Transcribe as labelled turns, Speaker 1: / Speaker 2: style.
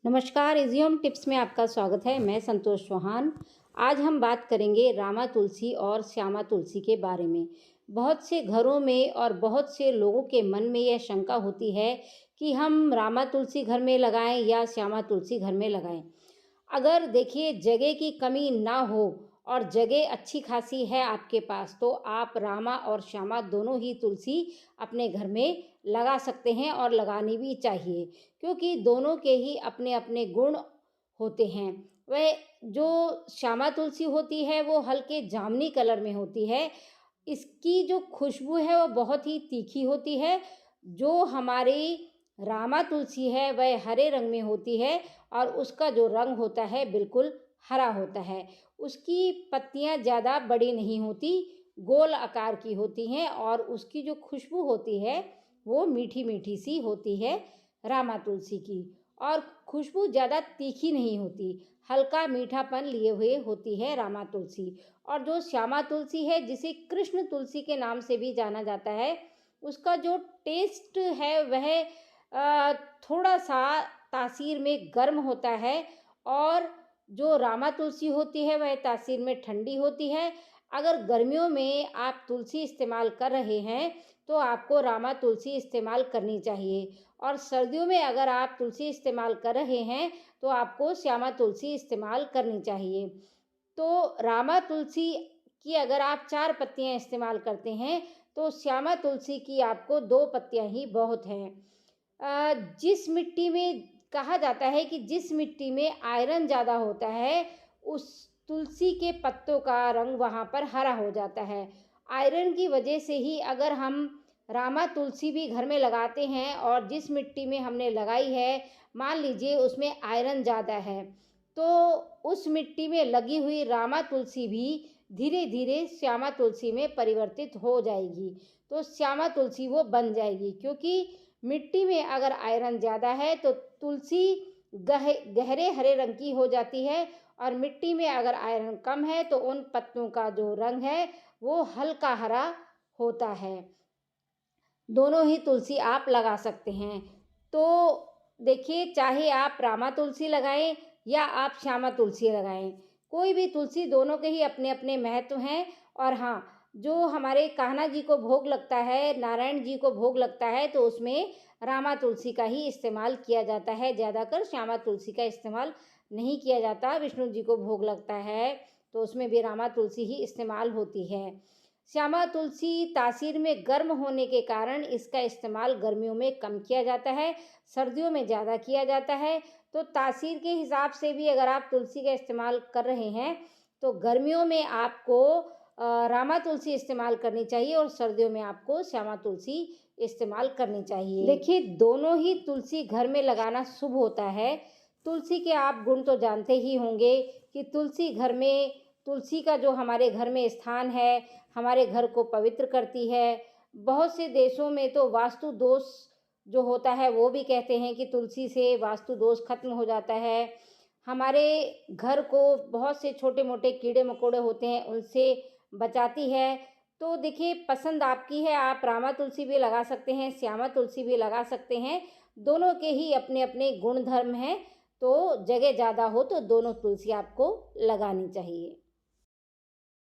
Speaker 1: नमस्कार, Izium tips में आपका स्वागत है। मैं संतोष चौहान। आज हम बात करेंगे रामा तुलसी और श्यामा तुलसी के बारे में। बहुत से घरों में और बहुत से लोगों के मन में यह शंका होती है कि हम रामा तुलसी घर में लगाएं या श्यामा तुलसी घर में लगाएं। अगर देखिए जगह की कमी ना हो और जगह अच्छी खासी है आपके पास, तो आप रामा और श्यामा दोनों ही तुलसी अपने घर में लगा सकते हैं और लगानी भी चाहिए, क्योंकि दोनों के ही अपने अपने गुण होते हैं। वह जो श्यामा तुलसी होती है वो हल्के जामुनी कलर में होती है। इसकी जो खुशबू है वो बहुत ही तीखी होती है। जो हमारी रामा तुलसी है वह हरे रंग में होती है और उसका जो रंग होता है बिल्कुल हरा होता है। उसकी पत्तियां ज़्यादा बड़ी नहीं होती, गोल आकार की होती हैं और उसकी जो खुशबू होती है वो मीठी मीठी सी होती है रामा तुलसी की। और खुशबू ज़्यादा तीखी नहीं होती, हल्का मीठापन लिए हुए होती है रामा तुलसी। और जो श्यामा तुलसी है, जिसे कृष्ण तुलसी के नाम से भी जाना जाता है, उसका जो टेस्ट है वह थोड़ा सा तासीर में गर्म होता है और जो रामा तुलसी होती है वह तासीर में ठंडी होती है। अगर गर्मियों में आप तुलसी इस्तेमाल कर रहे हैं तो आपको रामा तुलसी इस्तेमाल करनी चाहिए, और सर्दियों में अगर आप तुलसी इस्तेमाल कर रहे हैं तो आपको श्यामा तुलसी इस्तेमाल करनी चाहिए। तो रामा तुलसी की अगर आप 4 पत्तियाँ इस्तेमाल करते हैं तो श्यामा तुलसी की आपको 2 पत्तियाँ ही बहुत हैं। जिस मिट्टी में कहा जाता है कि जिस मिट्टी में आयरन ज़्यादा होता है, उस तुलसी के पत्तों का रंग वहाँ पर हरा हो जाता है। आयरन की वजह से ही अगर हम रामा तुलसी भी घर में लगाते हैं और जिस मिट्टी में हमने लगाई है, मान लीजिए उसमें आयरन ज़्यादा है, तो उस मिट्टी में लगी हुई रामा तुलसी भी धीरे धीरे श्यामा तुलसी में परिवर्तित हो जाएगी। तो श्यामा तुलसी वो बन जाएगी, क्योंकि मिट्टी में अगर आयरन ज़्यादा है तो तुलसी गहरे हरे रंग की हो जाती है, और मिट्टी में अगर आयरन कम है तो उन पत्तों का जो रंग है वो हल्का हरा होता है। दोनों ही तुलसी आप लगा सकते हैं। तो देखिए, चाहे आप रामा तुलसी लगाएं या आप श्यामा तुलसी लगाएं, कोई भी तुलसी, दोनों के ही अपने अपने महत्व हैं। और हाँ, जो हमारे कान्हा जी को भोग लगता है, नारायण जी को भोग लगता है, तो उसमें रामा तुलसी का ही इस्तेमाल किया जाता है, ज़्यादातर श्यामा तुलसी का इस्तेमाल नहीं किया जाता। विष्णु जी को भोग लगता है तो उसमें भी रामा तुलसी ही इस्तेमाल होती है। श्यामा तुलसी तासीर में गर्म होने के कारण इसका इस्तेमाल गर्मियों में कम किया जाता है, सर्दियों में ज़्यादा किया जाता है। तो तासीर के हिसाब से भी अगर आप तुलसी का इस्तेमाल कर रहे हैं तो गर्मियों में आपको रामा तुलसी इस्तेमाल करनी चाहिए और सर्दियों में आपको श्यामा तुलसी इस्तेमाल करनी चाहिए। देखिए, दोनों ही तुलसी घर में लगाना शुभ होता है। तुलसी के आप गुण तो जानते ही होंगे कि तुलसी घर में, तुलसी का जो हमारे घर में स्थान है, हमारे घर को पवित्र करती है। बहुत से देशों में तो वास्तु दोष जो होता है वो भी कहते हैं कि तुलसी से वास्तु दोष खत्म हो जाता है। हमारे घर को बहुत से छोटे मोटे कीड़े मकोड़े होते हैं उनसे बचाती है। तो देखिए, पसंद आपकी है, आप रामा तुलसी भी लगा सकते हैं, श्यामा तुलसी भी लगा सकते हैं। दोनों के ही अपने अपने गुण धर्म हैं। तो जगह ज़्यादा हो तो दोनों तुलसी आपको लगानी चाहिए।